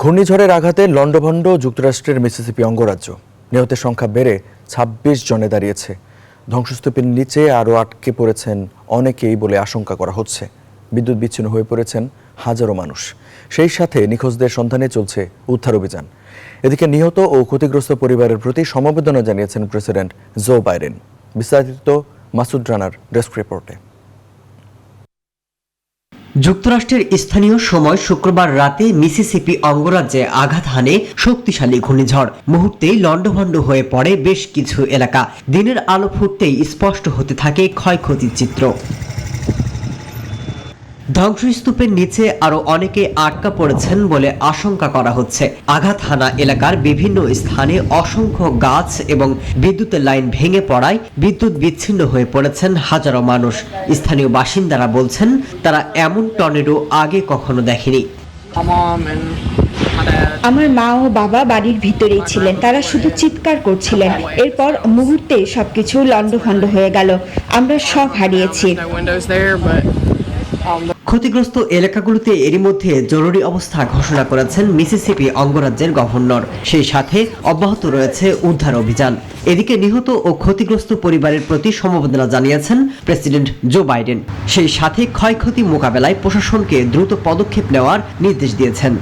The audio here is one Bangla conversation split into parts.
ঘূর্ণিঝড়ের আঘাতে লন্ডভন্ড যুক্তরাষ্ট্রের মিসিসিপি অঙ্গরাজ্য। নিহতের সংখ্যা বেড়ে ২৬ জনে দাঁড়িয়েছে। ধ্বংসস্তূপের নিচে আরও আটকে পড়েছেন অনেকেই বলে আশঙ্কা করা হচ্ছে। বিদ্যুৎ বিচ্ছিন্ন হয়ে পড়েছেন হাজারো মানুষ। সেই সাথে নিখোঁজদের সন্ধানে চলছে উদ্ধার অভিযান। এদিকে নিহত ও ক্ষতিগ্রস্ত পরিবারের প্রতি সমবেদনা জানিয়েছেন প্রেসিডেন্ট জো বাইডেন। বিস্তারিত মাসুদ রানার ডেস্ক রিপোর্টে। যুক্তরাষ্ট্রের স্থানীয় সময় শুক্রবার রাতে মিসিসিপি অঙ্গরাজ্যে আঘাত হানে শক্তিশালী ঘূর্ণিঝড়। মুহূর্তেই লন্ডভন্ড হয়ে পড়ে বেশ কিছু এলাকা। দিনের আলো ফুটতেই স্পষ্ট হতে থাকে ক্ষয়ক্ষতির চিত্র। ধ্বংসস্তূপের নিচে আরো অনেকে আটকা পড়েছেন বলে আশঙ্কা করা হচ্ছে। আঘাত হানা এলাকার বিভিন্ন স্থানে অসংখ্য গাছ এবং বিদ্যুতের লাইন ভেঙে পড়ায় বিদ্যুৎ বিচ্ছিন্ন হয়ে পড়েছেন হাজারো মানুষ। স্থানীয় বাসিন্দারা বলছেন তারা এমন টর্নেডো আগে কখনো দেখেনি। আমার মা ও বাবা বাড়ির ভিতরেই ছিলেন, তারা শুধু চিৎকার করছিলেন। এরপর মুহূর্তে সবকিছু লন্ডভন্ড হয়ে গেল, আমরা সব হারিয়েছি। ক্ষতিগ্রস্ত এলাকাগুলোতে এরই মধ্যে জরুরি অবস্থা ঘোষণা করেছেন মিসিসিপি অঙ্গরাজ্যের গভর্নর। সেই সাথে অব্যাহত রয়েছে উদ্ধার অভিযান। এদিকে নিহত ও ক্ষতিগ্রস্ত পরিবারের প্রতি সমবেদনা জানিয়েছেন প্রেসিডেন্ট জো বাইডেন। সেই সাথে ক্ষয়ক্ষতি মোকাবেলায় প্রশাসনকে দ্রুত পদক্ষেপ নেওয়ার নির্দেশ দিয়েছেন।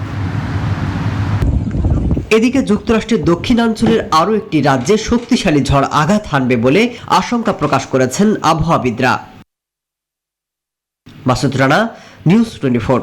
এদিকে যুক্তরাষ্ট্রের দক্ষিণাঞ্চলের আরও একটি রাজ্যে শক্তিশালী ঝড় আঘাত হানবে বলে আশঙ্কা প্রকাশ করেছেন আবহাওয়াবিদরা। মাসুদ রানা, নিউজ 24।